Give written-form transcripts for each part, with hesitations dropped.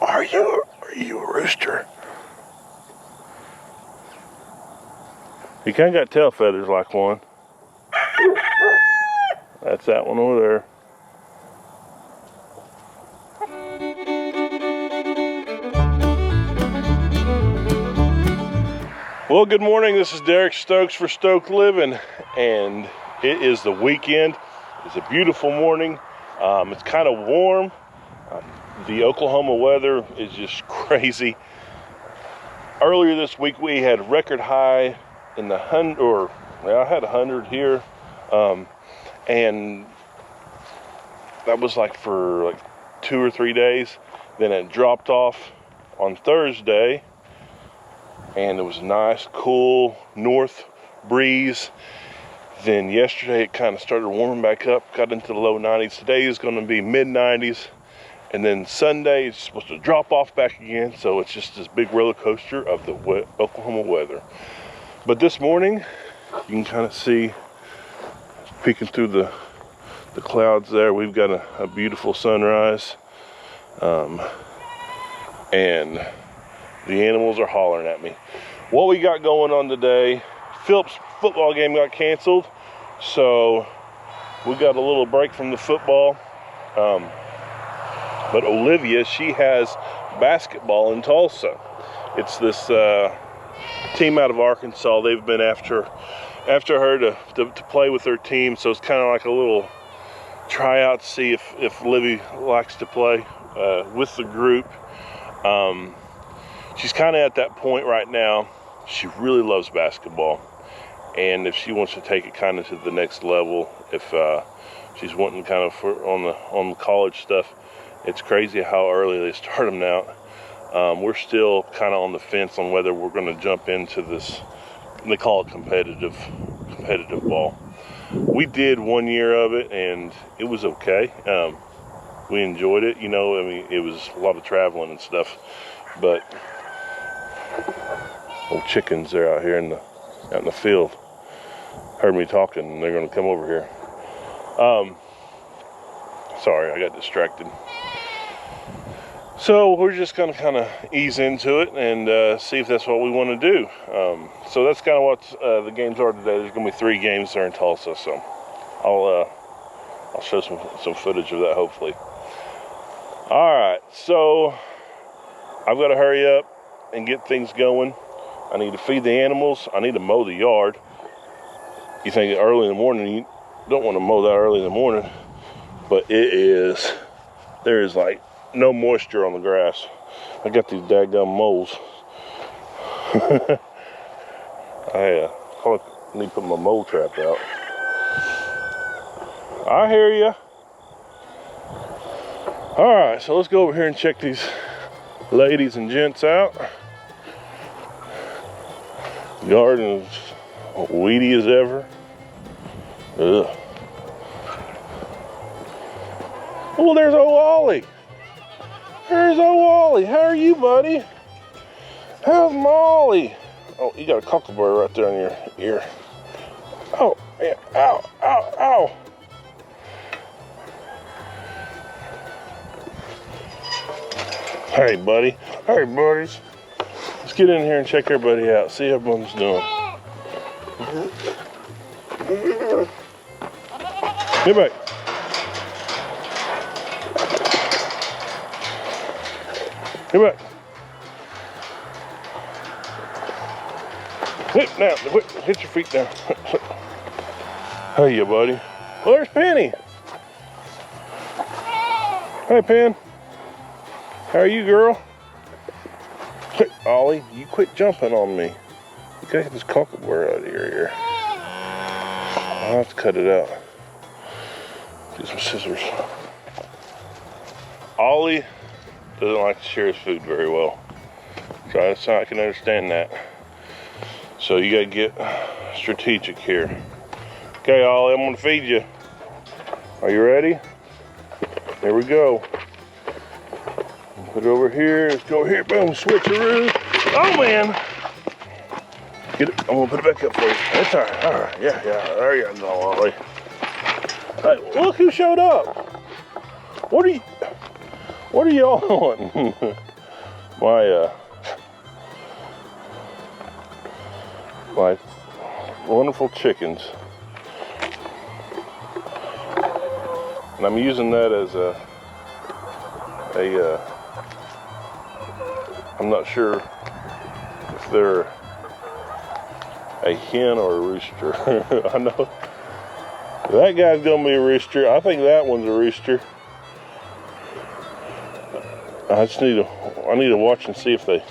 Are you a rooster? He kind of got tail feathers like one. That's that one over there. Well, good morning. This is Derek Stokes for Stoked Livin, and it is the weekend. It's a beautiful morning. It's kind of warm. The Oklahoma weather is just crazy. Earlier this week, we had record high in the 100, or I had 100 here, and that was like for like 2 or 3 days. Then it dropped off on Thursday, and it was a nice, cool north breeze. Then yesterday it kind of started warming back up, got into the low 90s. Today is going to be mid 90s, and then Sunday it's supposed to drop off back again. So it's just this big roller coaster of the Oklahoma weather. But this morning you can kind of see, peeking through the clouds there, we've got a beautiful sunrise, and the animals are hollering at me. What we got going on today, Philip's football game got canceled, so we got a little break from the football. But Olivia, she has basketball in Tulsa. It's this team out of Arkansas. They've been after her to play with their team, so it's kind of like a little tryout to see if Livy likes to play with the group. She's kind of at that point right now. She really loves basketball, and if she wants to take it kind of to the next level, if she's wanting kind of on the college stuff, it's crazy how early they start them now. We're still kind of on the fence on whether we're going to jump into this. They call it competitive ball. We did 1 year of it, and it was okay. We enjoyed it. You know, I mean, it was a lot of traveling and stuff, but old chickens, they're out here out in the field. Heard me talking, and they're going to come over here. Sorry, I got distracted. So we're just going to kind of ease into it and see if that's what we want to do. So that's kind of what the games are today. There's going to be 3 games there in Tulsa, so I'll show some footage of that hopefully. All right, so I've got to hurry up and get things going. I need to feed the animals. I need to mow the yard. You think early in the morning, you don't want to mow that early in the morning, but there is like no moisture on the grass. I got these daggum moles. I need to put my mole trap out. I hear ya. All right, so let's go over here and check these ladies and gents out. Garden is weedy as ever. Ugh. Oh, there's old Ollie. There's old Ollie. How are you, buddy? How's Molly? Oh, you got a cocklebur right there on your ear. Oh, man. Ow, ow, ow. Hey, buddy. Hey, buddies. Let's get in here and check everybody out. See how everyone's doing. Get back. Get back. Whip now. Hit your feet down. Hey, you buddy. Well, there's Penny. Hey, Pen. How are you, girl? Hey, Ollie, you quit jumping on me. You gotta get this cocklebur out of your ear. I'll have to cut it out. Get some scissors. Ollie doesn't like to share his food very well, so I can understand that. So you gotta get strategic here. Okay, Ollie, I'm gonna feed you. Are you ready? Here we go. Put it over here. Let's go here. Boom, switcheroo. Oh man! Get it. I'm gonna put it back up for you. That's all right. All right. Yeah. There you go, Ollie. Hey, look who showed up. What are y'all on? my wonderful chickens. And I'm using that as I'm not sure if they're a hen or a rooster. I know that guy's gonna be a rooster. I think that one's a rooster. I need to watch and see if I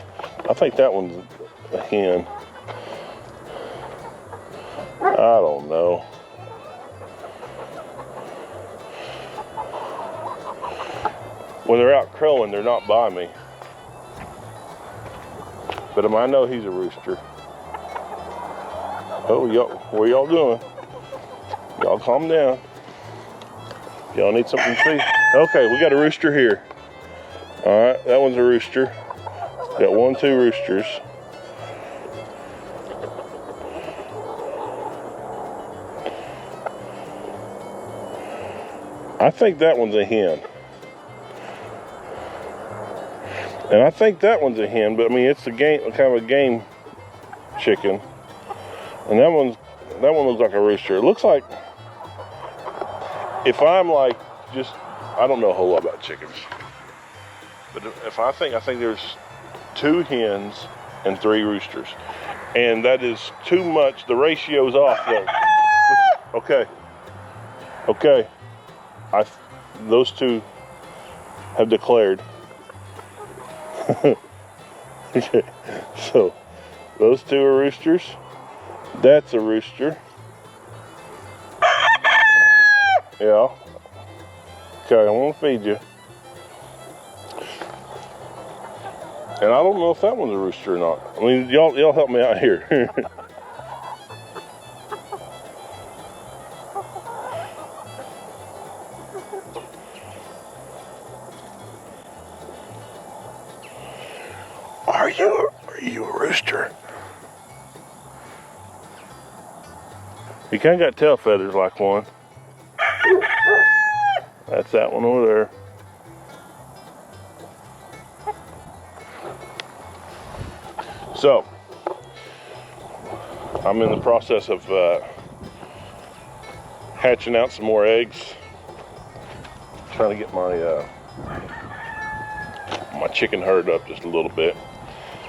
think that one's a hen. I don't know. When they're out crowing, they're not by me. But I know he's a rooster. Oh, y'all, where y'all going? Y'all calm down. Y'all need something to see? Okay, we got a rooster here. All right, that one's a rooster. Got 1, 2 roosters. I think that one's a hen. And I think that one's a hen, but I mean, it's kind of a game chicken. And that one looks like a rooster. It looks like, if I'm like, I don't know a whole lot about chickens. But if I think there's 2 hens and 3 roosters. And that is too much. The ratio's off though. Okay. Those 2 have declared. Okay, so those 2 are roosters. That's a rooster. Yeah. Okay, I'm gonna feed you. And I don't know if that one's a rooster or not. I mean, y'all help me out here. Are you a rooster? He kind of got tail feathers like one. That's that one over there. So, I'm in the process of hatching out some more eggs. Trying to get my my chicken herd up just a little bit.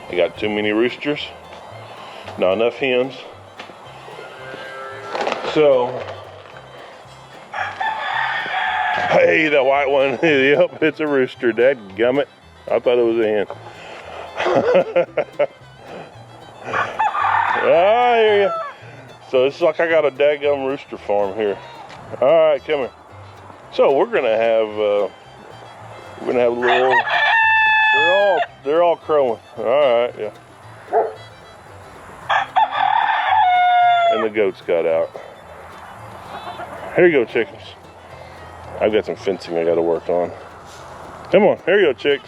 I got too many roosters, not enough hens. So, hey, the white one, yep, it's a rooster, dadgummit. I thought it was a hen. I hear you. So it's like I got a dadgum rooster farm here. All right, come here. So we're gonna have a little. They're all crowing. All right, yeah. And the goats got out. Here you go, chickens. I've got some fencing I got to work on. Come on, here you go, chicks.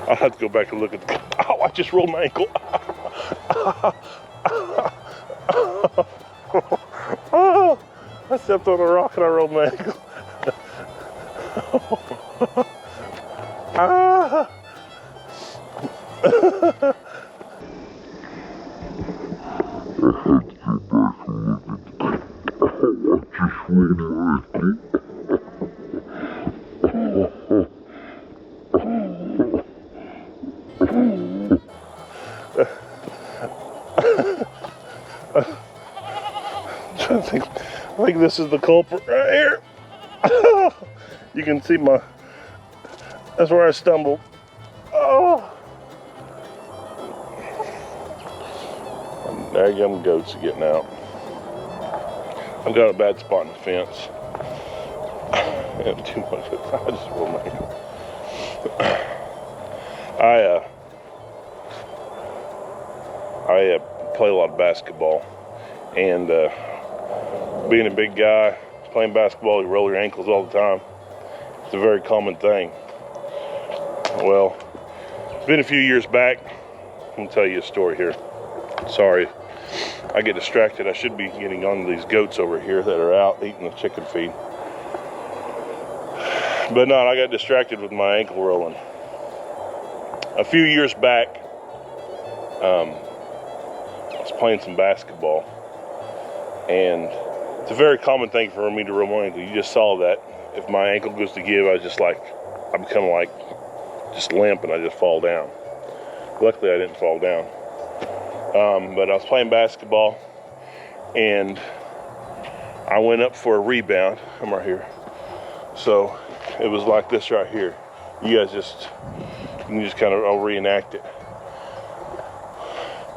I'll have to go back and look at the... Oh, I just rolled my ankle. Oh, I stepped on a rock and I rolled my ankle. Ah. I think this is the culprit right here. You can see that's where I stumbled. Oh. There young goats are getting out. I've got a bad spot in the fence. I have too much. I just will make it. I play a lot of basketball, and being a big guy, playing basketball, you roll your ankles all the time. It's a very common thing. Well, it's been a few years back. I'm gonna tell you a story here. Sorry, I get distracted. I should be getting on these goats over here that are out eating the chicken feed. But no, I got distracted with my ankle rolling. A few years back, I was playing some basketball, and it's a very common thing for me to roll my ankle. You just saw that. If my ankle goes to give, I become like just limp and I just fall down. Luckily, I didn't fall down. But I was playing basketball, and I went up for a rebound. I'm right here. So it was like this right here. You guys you just kind of, I'll reenact it.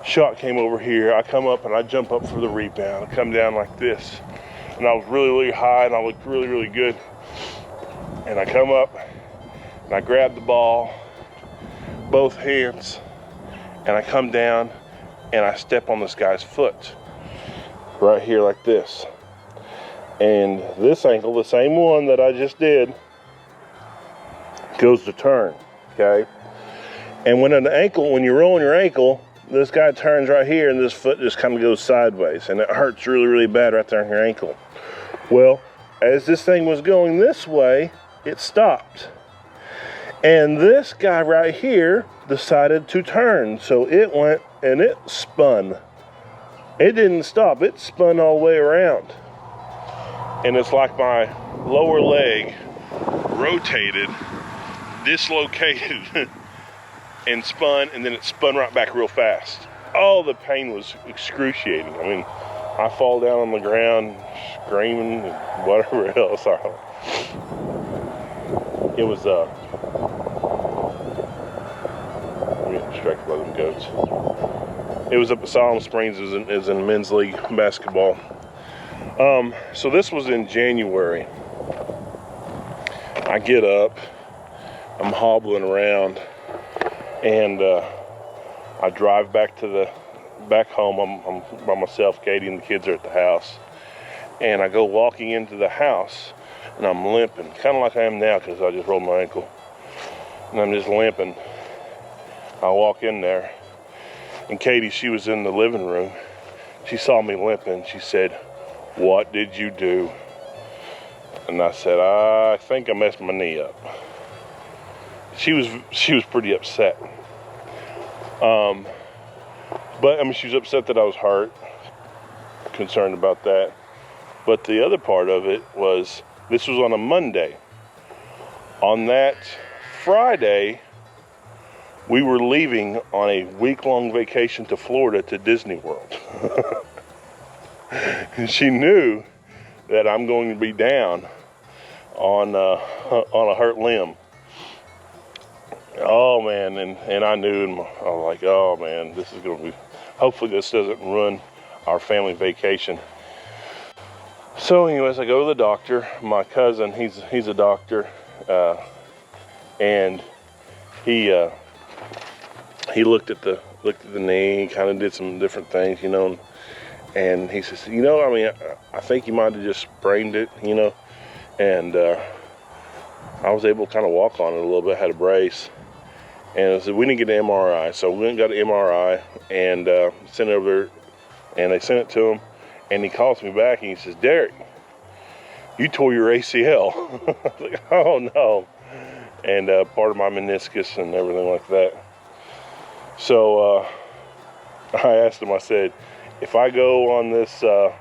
Shot came over here. I come up and I jump up for the rebound. I come down like this. And I was really, really high and I looked really, really good. And I come up and I grab the ball, both hands, and I come down and I step on this guy's foot right here like this. And this ankle, the same one that I just did, goes to turn, okay? And when you're rolling your ankle, this guy turns right here and this foot just kind of goes sideways, and it hurts really, really bad right there on your ankle. Well, as this thing was going this way, it stopped. And this guy right here decided to turn. So it went and it spun. It didn't stop, it spun all the way around. And it's like my lower leg rotated, dislocated, and spun, and then it spun right back real fast. Oh, the pain was excruciating. I mean, I fall down on the ground screaming and whatever else. It was, I'm getting distracted by them goats. It was up at Solomon Springs, is in men's league basketball. So this was in January. I get up, I'm hobbling around, and I drive back home. I'm by myself. Katie and the kids are at the house, and I go walking into the house, and I'm limping, kind of like I am now because I just rolled my ankle, and I'm just limping. I walk in there, and Katie, she was in the living room. She saw me limping. She said, "What did you do?" And I said, "I think I messed my knee up." She was pretty upset. But I mean, she was upset that I was hurt, concerned about that. But the other part of it was, this was on a Monday. On that Friday, we were leaving on a week-long vacation to Florida to Disney World. And she knew that I'm going to be down on a hurt limb. Oh man, and I knew, and I was like, oh man, this is gonna be, hopefully this doesn't ruin our family vacation. So anyways, I go to the doctor. My cousin, he's a doctor, and he looked at the knee, kind of did some different things, you know, and he says, you know, I mean, I think you might have just sprained it, you know, and I was able to kind of walk on it a little bit, had a brace. And I said, we need to get an MRI. So we went and got an MRI and sent it over there, and they sent it to him. And he calls me back and he says, "Derek, you tore your ACL." I was like, oh no. And part of my meniscus and everything like that. So I asked him, I said, if I go on this, hey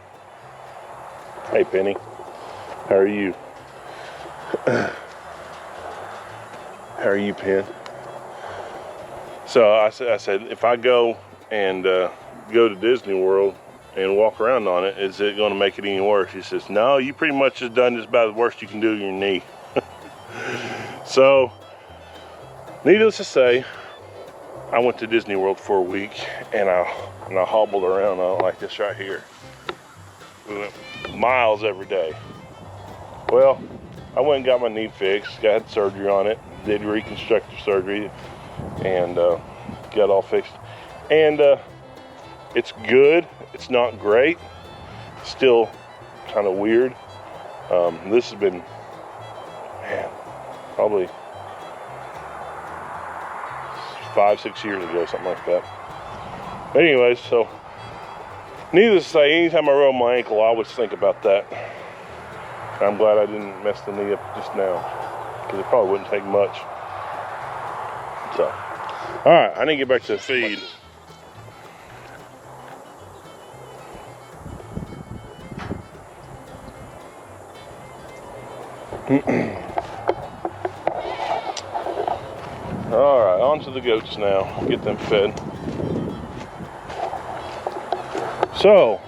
Penny, how are you? How are you, Pen? So I said, if I go and go to Disney World and walk around on it, is it going to make it any worse? He says, no, you pretty much has done just about the worst you can do to your knee. So, needless to say, I went to Disney World for a week, and I hobbled around like this right here. We went miles every day. Well, I went and got my knee fixed, got surgery on it, did reconstructive surgery, and got all fixed. And it's good. It's not great. Still kind of weird. This has been, man, probably 5-6 years ago, something like that. But anyways, so needless to say, anytime I roll my ankle, I always think about that. I'm glad I didn't mess the knee up just now. because it probably wouldn't take much. So, all right, I need to get back to the feed. All right, on to the goats now. Get them fed. So,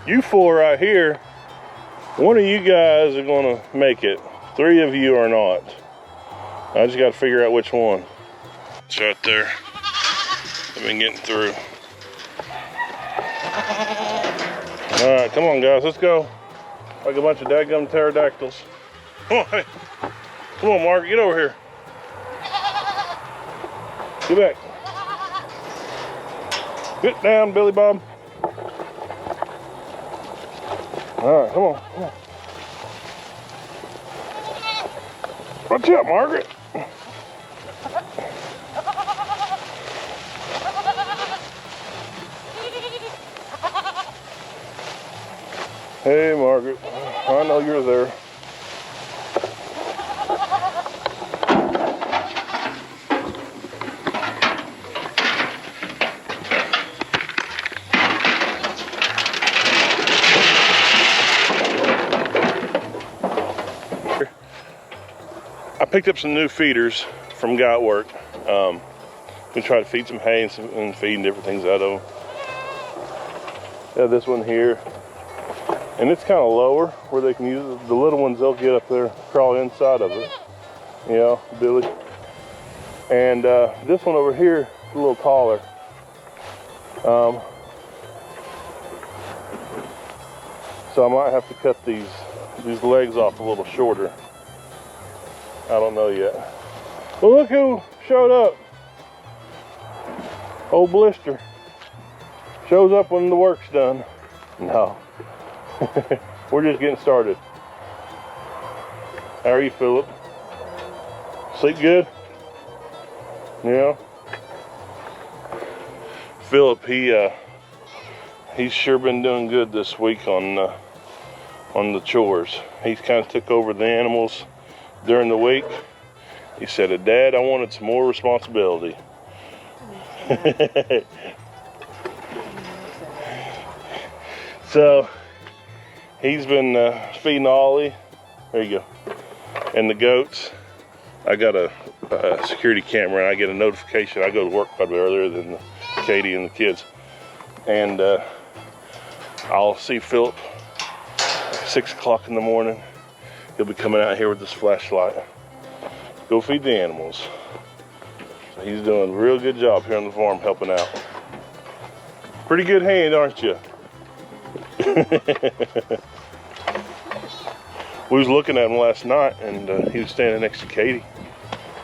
you four right here, one of you guys are gonna make it. 3 of you are not. I just gotta figure out which one. It's right there. I've been getting through. All right, come on guys, let's go. Like a bunch of dadgum pterodactyls. Come on, hey. Come on, Mark, get over here. Get back. Get down, Billy Bob. All right, come on, come on. Watch out, Margaret. Hey, Margaret. I know you're there. I picked up some new feeders from guy at work. We try to feed some hay and feed different things out of them. Yeah, this one here. And it's kind of lower where they can use it. The little ones, they'll get up there, crawl inside of it. You know, Billy. And this one over here is a little taller. So I might have to cut these legs off a little shorter. I don't know yet. Well, look who showed up. Old Blister. Shows up when the work's done. No. We're just getting started. How are you, Philip? Sleep good? Yeah. Philip, he's sure been doing good this week on the chores. He's kind of took over the animals during the week. He said, Dad, I wanted some more responsibility. So he's been feeding Ollie. There you go. And the goats. I got a security camera and I get a notification. I go to work quite a bit earlier than Katie and the kids. And I'll see Philip at 6 o'clock in the morning. He'll be coming out here with this flashlight. Go feed the animals. So he's doing a real good job here on the farm helping out. Pretty good hand, aren't you? We was looking at him last night and he was standing next to Katie.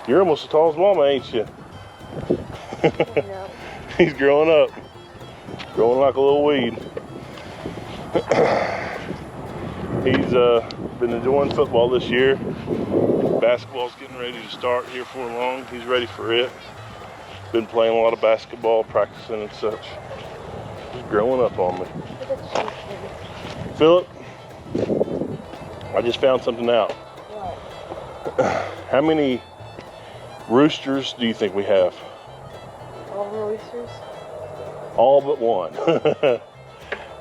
You're almost as tall as Mama, ain't you? No. He's growing up. Growing like a little weed. He's been enjoying football this year. Basketball's getting ready to start here for long. He's ready for it. Been playing a lot of basketball, practicing and such. He's growing up on me. Philip, I just found something out. What? How many roosters do you think we have? All roosters? All but one.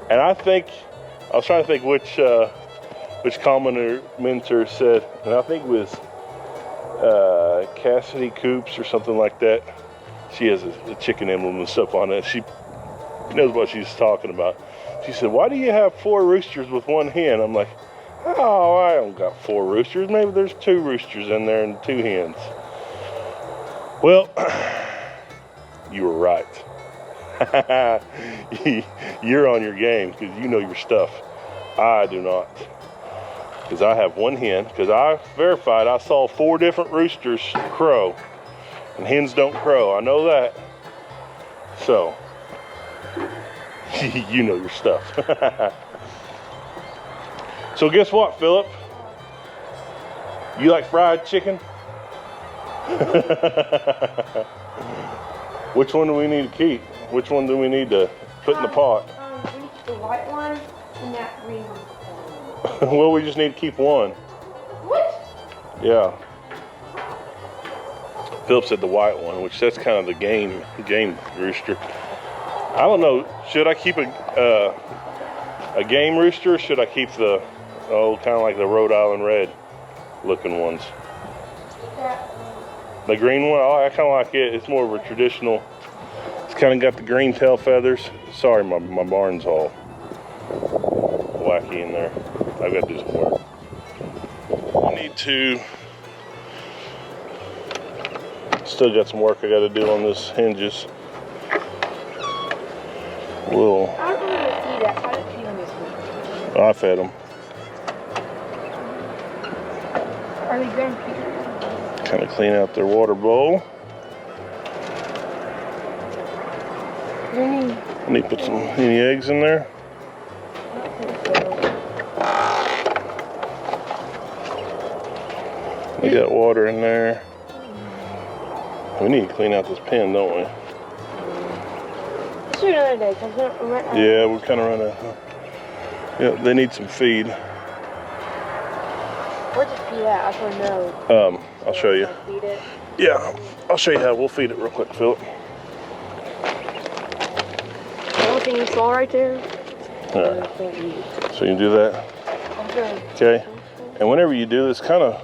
And I was trying to think which commenter said, and I think it was Cassidy Coops or something like that. She has a chicken emblem and stuff on it. She knows what she's talking about. She said, why do you have 4 roosters with 1 hen? I'm like, oh, I don't got 4 roosters. Maybe there's 2 roosters in there and 2 hens. Well, you were right. You're on your game because you know your stuff. I do not. Because I have 1 hen. Because I verified, I saw 4 different roosters crow. And hens don't crow. I know that. So, you know your stuff. So guess what, Philip? You like fried chicken? Which one do we need to keep? Which one do we need to put in the pot? We need the white one and that green one. Well, we just need to keep one. What? Yeah. Philip said the white one, which that's kind of the game rooster. I don't know. Should I keep a game rooster, or should I keep the kind of like the Rhode Island red looking ones? The green one? Oh, I kind of like it. It's more of a traditional. It's kind of got the green tail feathers. Sorry, my barn's all wacky in there. I've got to do some work. I need to. Still got some work I got to do on this hinges. I don't really see that. I didn't feed them this week. I fed them. Are they going to feed? Kind of clean out their water bowl. I need to put any eggs in there. We got water in there. We need to clean out this pen, don't we? Let's do another day, because we're right now. Yeah, we're kind of running out. Yeah, they need some feed. Where's the feed at? I just want to know. I'll show you. Feed it. Yeah, I'll show you how. We'll feed it real quick, Philip. The only thing you saw right there. Alright. So you can do that. Okay. And whenever you do this, kind of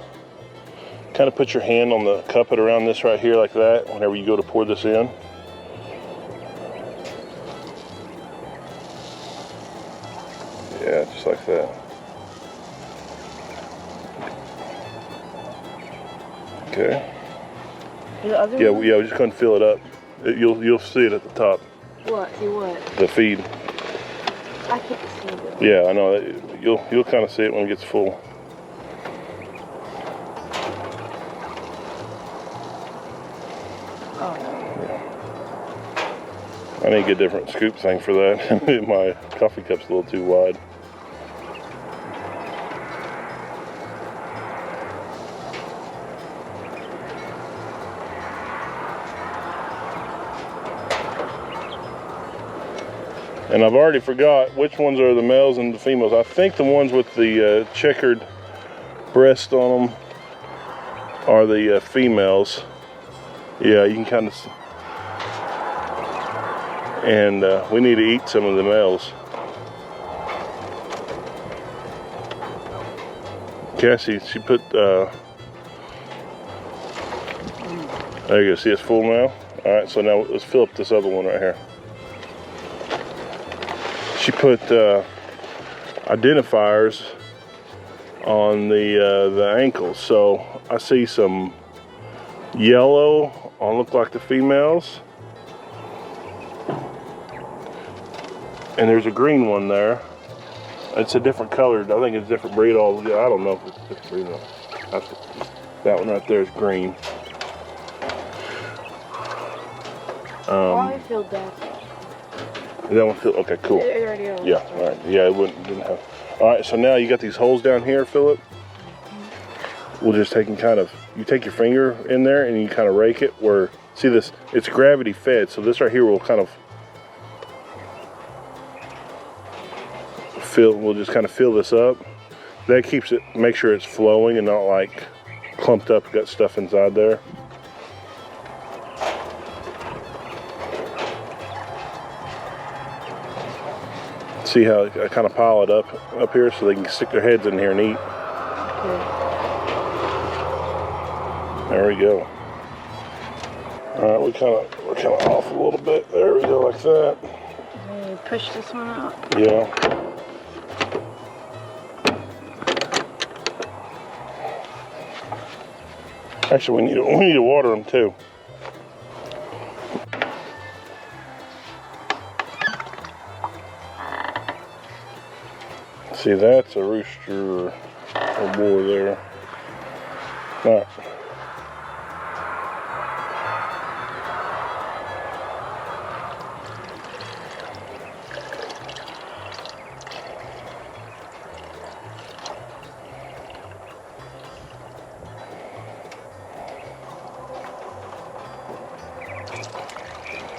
put your hand on the cup it around this right here like that whenever you go to pour this in. Yeah, just like that. Okay. Yeah, we're just going to fill it up. You'll see it at the top. What? See what? The feed. I can't see it. Yeah, I know. You'll kind of see it when it gets full. Oh. Yeah. I need to get a different scoop thing for that. My coffee cup's a little too wide. And I've already forgot which ones are the males and the females. I think the ones with the checkered breast on them are the females. Yeah, you can kind of see. And we need to eat some of the males. Cassie, she put, there you go, see it's full now? All right, so now let's fill up this other one right here. She put identifiers on the ankles, so I see some yellow on look like the females, and there's a green one there. It's a different color. I think it's a different breed. I don't know if it's a different breed or not. That one right there is green. I feel that. That one feel okay, cool. Yeah, all right. Yeah, didn't have. All right, so now you got these holes down here, Philip. We'll just take and you take your finger in there and you kind of rake it where, see this, it's gravity fed. So this right here will kind of we'll just kind of fill this up. That keeps it, make sure it's flowing and not like clumped up, got stuff inside there. See how I kind of pile it up here so they can stick their heads in here and eat. Okay. There we go. All right, we're kind of off a little bit. There we go, like that. Push this one out. Yeah. Actually, we need to water them too. See, that's a rooster or boar there. All right.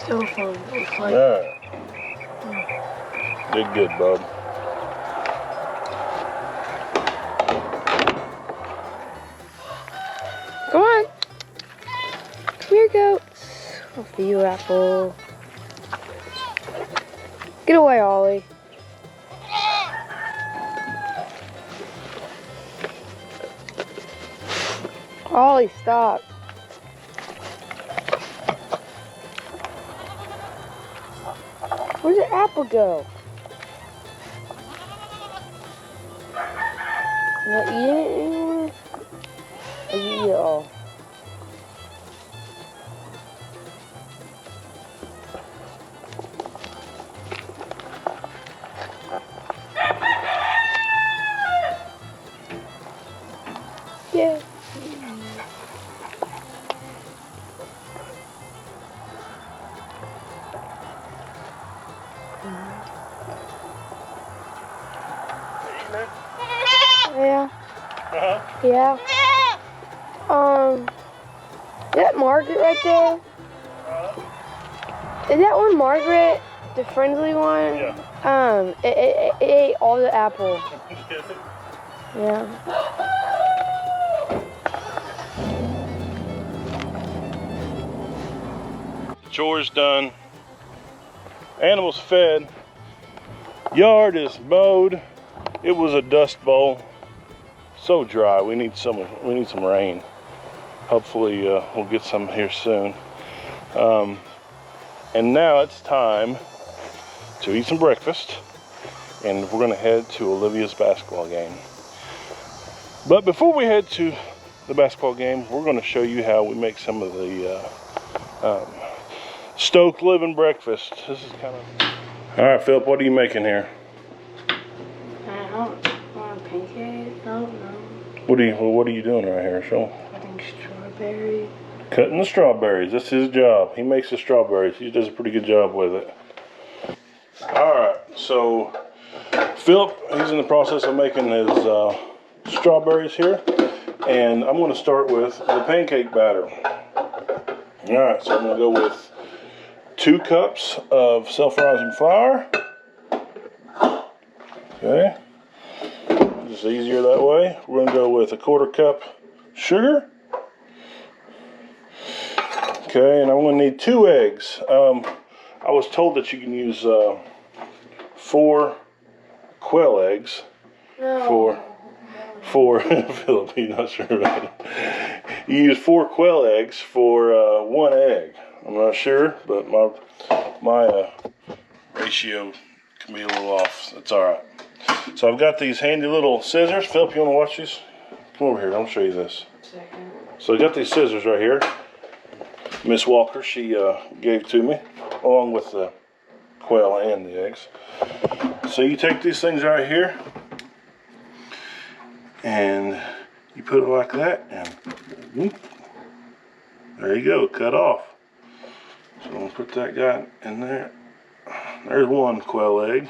So fun. It's like, All right. Did good, bub. come on. For you, Apple. Get away, Ollie. Ollie, stop. Where did Apple go? You not eating it anymore? Or you eat it all? Yeah. Yeah. Yeah. Is that Margaret right there? Is that one Margaret, the friendly one? Yeah. It ate all the apple. Yeah. Chores done. Animals fed. Yard is mowed. It was a dust bowl. So dry. We need some rain. Hopefully we'll get some here soon. And now it's time to eat some breakfast, and we're gonna head to Olivia's basketball game. But before we head to the basketball game, we're gonna show you how we make some of the Stoked Livin breakfast. This is kind of... All right, Philip, what are you making here? I don't want pancakes. No. What are you doing right here? Show 'em. Cutting strawberries. Cutting the strawberries. That's his job. He makes the strawberries. He does a pretty good job with it. All right, so Philip, he's in the process of making his strawberries here, and I'm going to start with the pancake batter. All right, so I'm going to go with 2 cups of self-rising flour. Okay, just easier that way. We're going to go with a 1/4 cup sugar. Okay, and I'm going to need 2 eggs. I was told that you can use 4 quail eggs for Philip. He's not sure about it. You use 4 quail eggs for 1 egg. I'm not sure, but my ratio can be a little off. That's all right. So I've got these handy little scissors. Philip, you want to watch these? Come over here. I'll show you this. Second. So I got these scissors right here. Miss Walker, she gave to me, along with the quail and the eggs. So you take these things right here, and you put it like that, and whoop, there you go, cut off. So I'm gonna put that guy in there. There's 1 quail egg.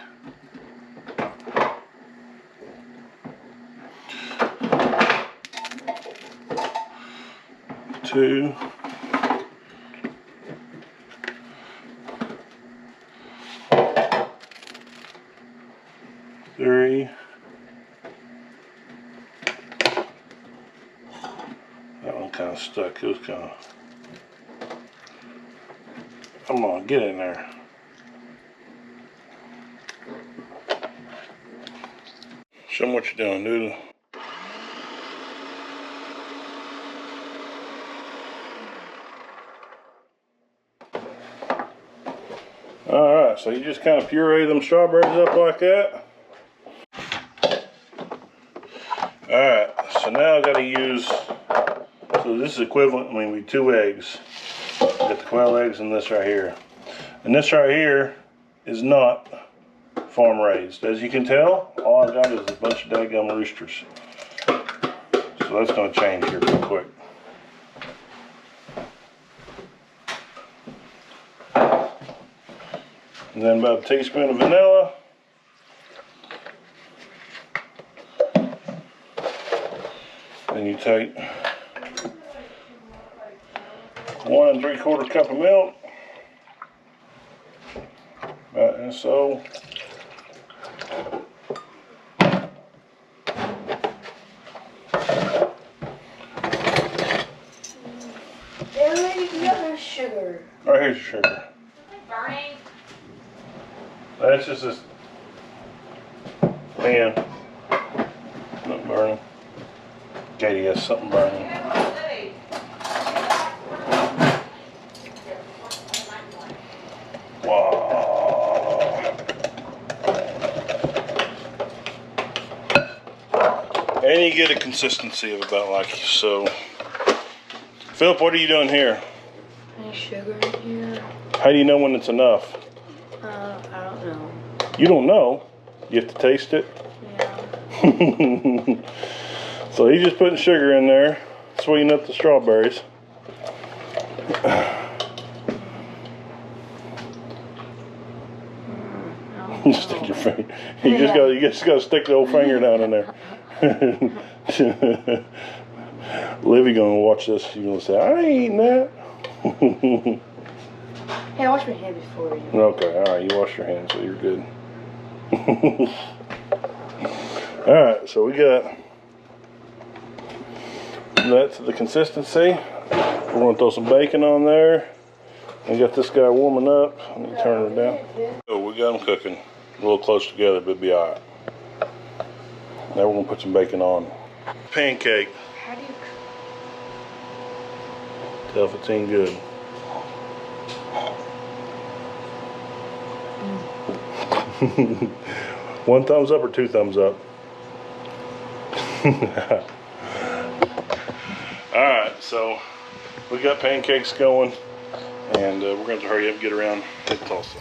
2. 3. That one kind of stuck. It was kind of... Come on, get in there. Show them what you're doing, dude. Alright, so you just kind of puree them strawberries up like that. Alright, so now I gotta use, so this is equivalent, with 2 eggs. Got the quail eggs and this right here. And this right here is not farm raised. As you can tell, all I've got is a bunch of daggum roosters. So that's gonna change here real quick. And then about a teaspoon of vanilla. Then you take 1 3/4 cup of milk. And so. You got no sugar. All right, here's your sugar. Burning. That's just this pan. Not burning. Katie has something burning. Wow. And you get a consistency of about like so. Philip, what are you doing here? Any sugar in here? How do you know when it's enough? I don't know. You don't know. You have to taste it. Yeah. So he's just putting sugar in there, sweeten up the strawberries. Stick your finger. You just got to stick the old finger down in there. Livy gonna watch this. She's gonna say, "I ain't eating that." Hey, I washed my hand before you. Okay, all right. You wash your hands, so you're good. All right, so we got that to the consistency. We're gonna throw some bacon on there. We got this guy warming up. Let me turn it down. Oh, we got them cooking a little close together, but it'll be all right. Now we're gonna put some bacon on. Pancake. How do you Tell if it's any good. One thumbs up or two thumbs up? Alright, so we got pancakes going, and we're going to have to hurry up and get around to Tulsa.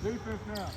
Defense now.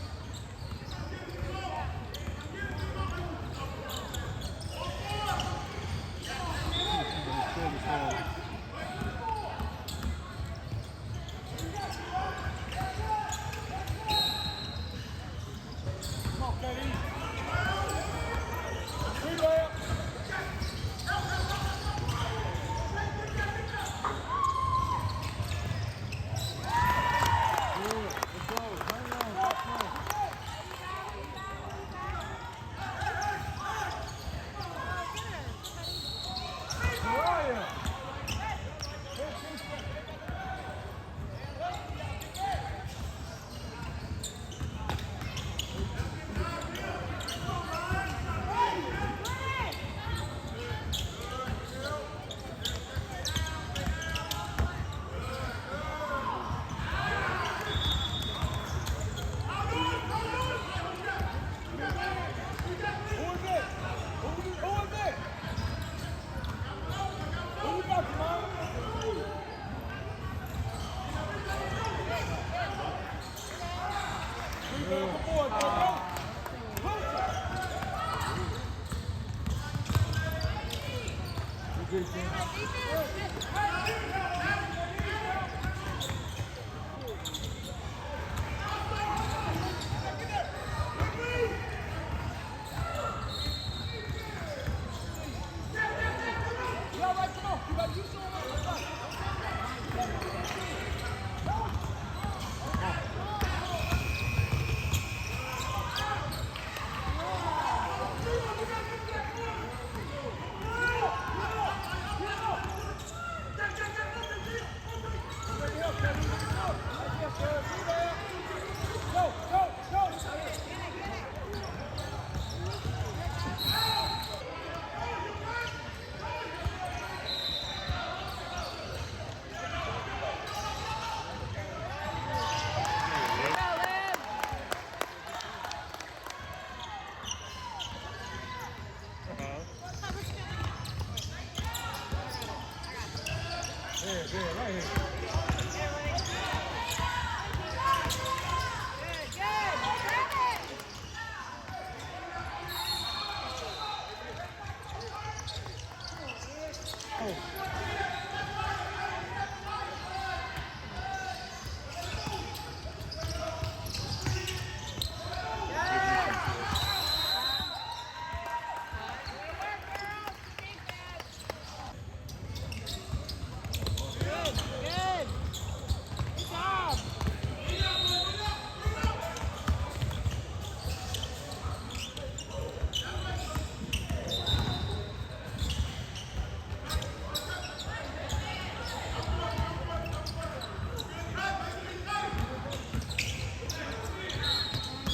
There, right here.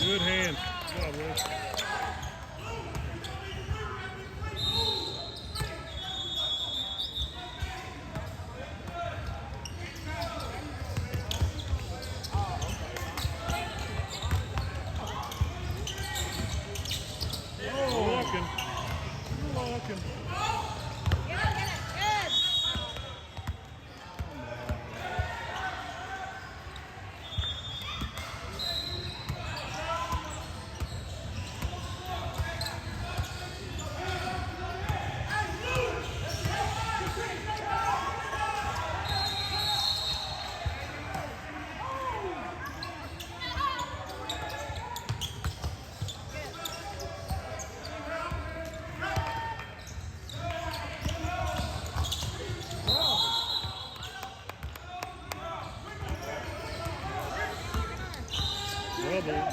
Good hands. Good job, Will. You're walking.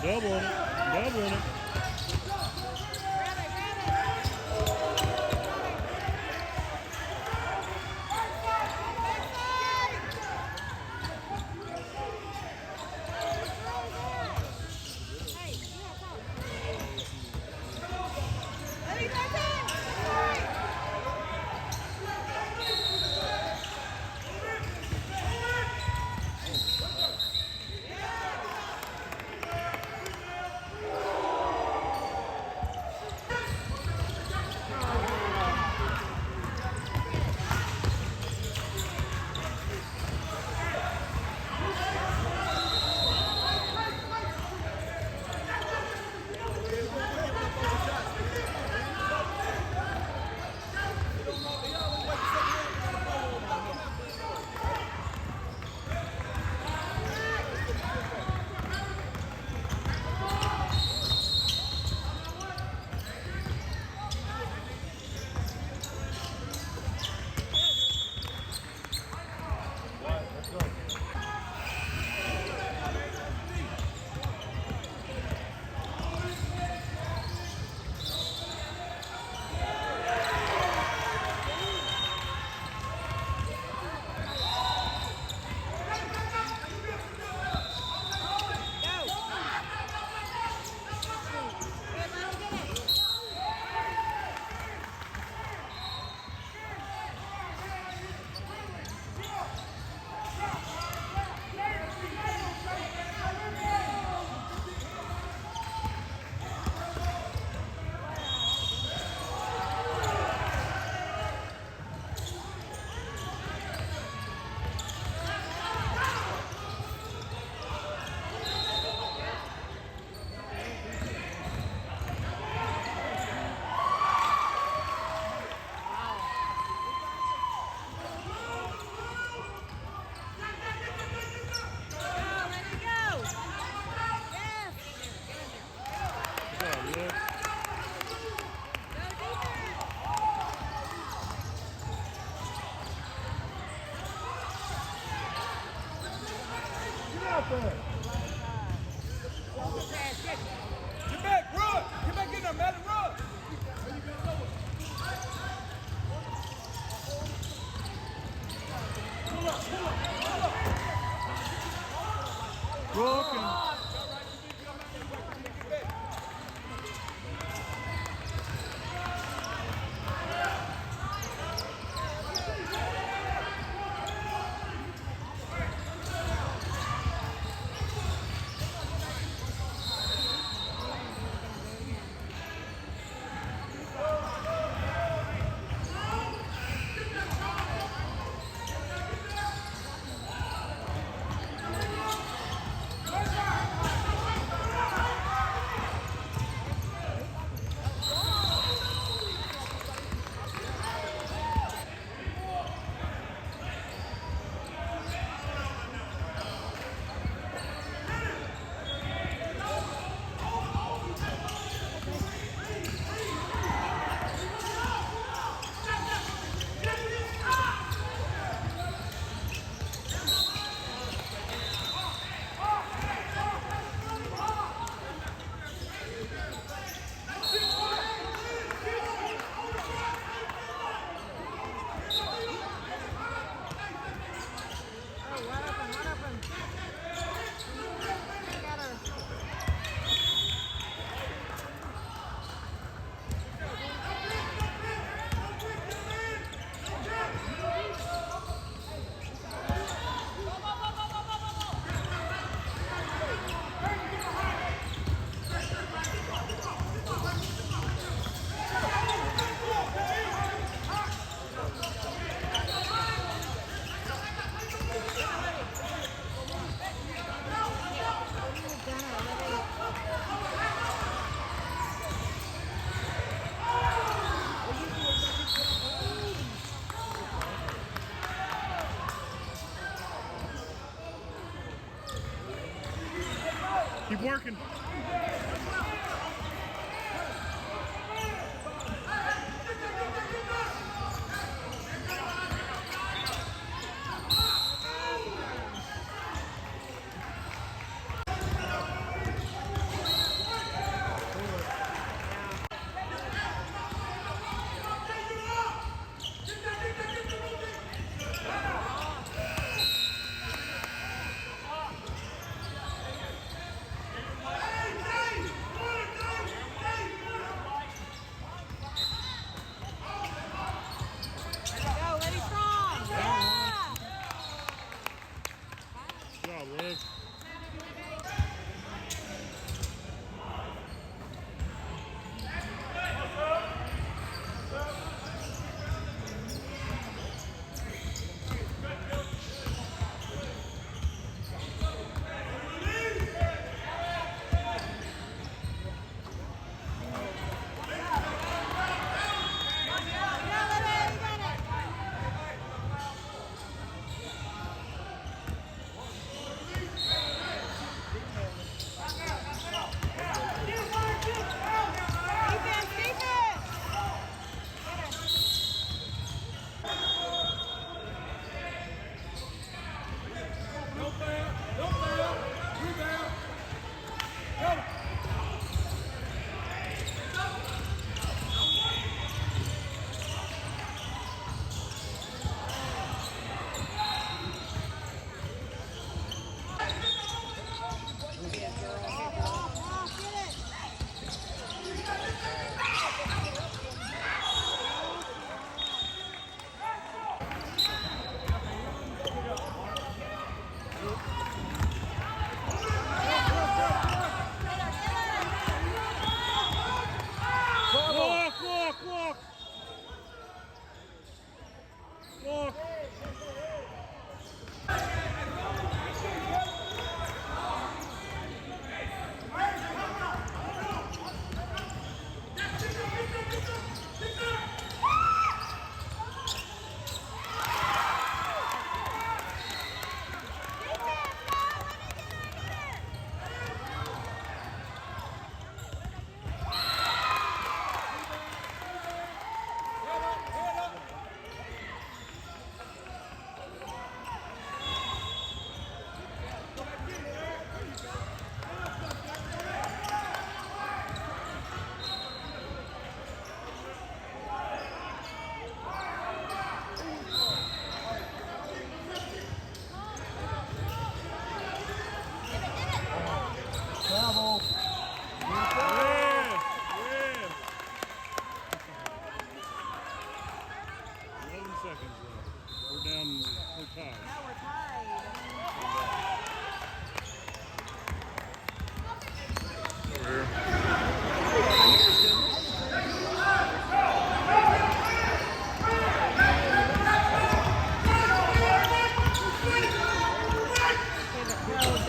Doubling it. out there. Get back, run! Get back in there, Maddie, run! Pull up, pull up, pull up! Broken. working.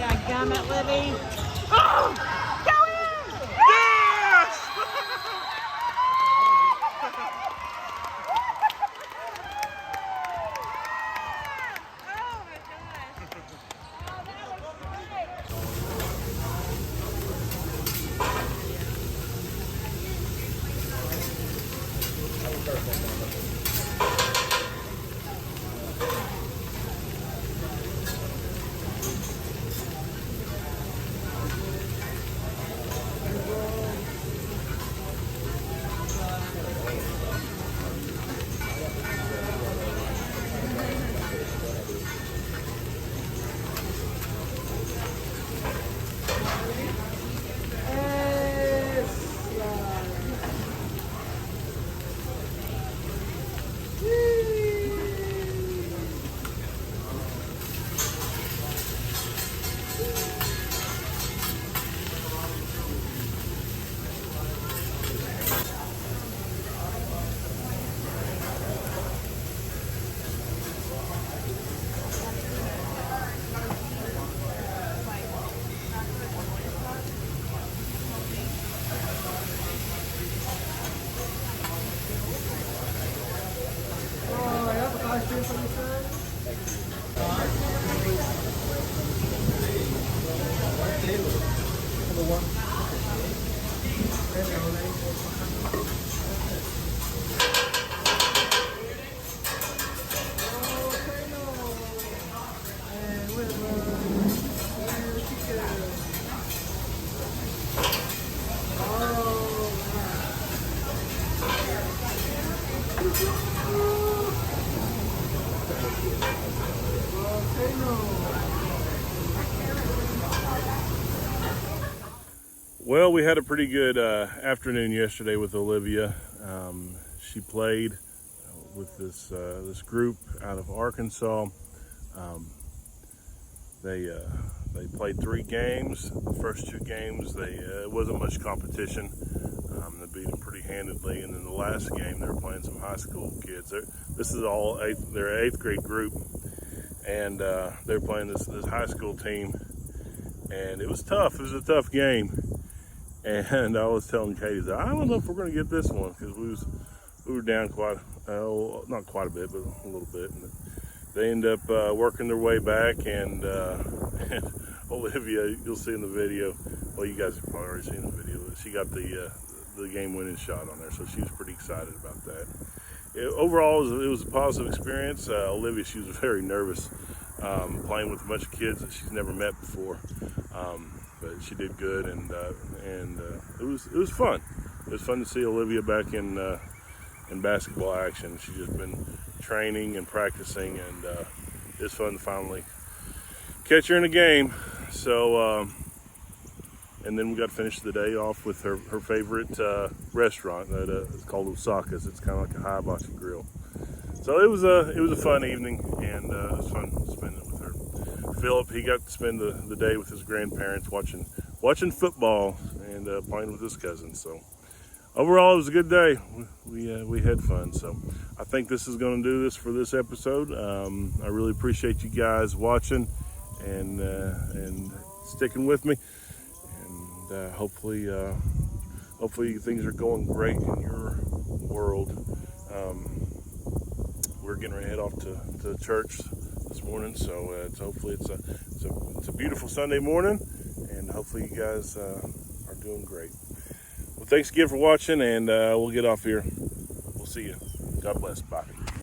Dadgummit, Libby. Oh! Go in! Yes! Oh my gosh. Well, we had a pretty good afternoon yesterday with Olivia. She played with this group out of Arkansas. They played 3 games. The first 2 games, it wasn't much competition. They beat them pretty handedly, and then the last game they were playing some high school kids. This is all their 8th grade group, and they're playing this high school team, and it was tough. It was a tough game. And I was telling Katie, I don't know if we're going to get this one, because we were down not quite a bit, but a little bit. And they end up working their way back, and Olivia, you'll see in the video. Well, you guys have probably already seen the video. But she got the game-winning shot on there, so she was pretty excited about that. Overall, it was a positive experience. Olivia, she was very nervous playing with a bunch of kids that she's never met before. But she did good, and it was fun. It was fun to see Olivia back in basketball action. She's just been training and practicing, and it's fun to finally catch her in a game. So, and then we got to finish the day off with her favorite restaurant that it's called Osaka's. It's kind of like a hibachi grill. So it was a fun evening, and it was fun spending it with her. Philip, he got to spend the day with his grandparents watching football and playing with his cousins. So overall, it was a good day. We had fun. So I think this is going to do this for this episode. I really appreciate you guys watching and sticking with me. And hopefully things are going great in your world. We're getting ready to head off to church this morning, so hopefully it's a beautiful Sunday morning, and hopefully you guys are doing great. Well, thanks again for watching, and we'll get off here. We'll see you. God bless. Bye.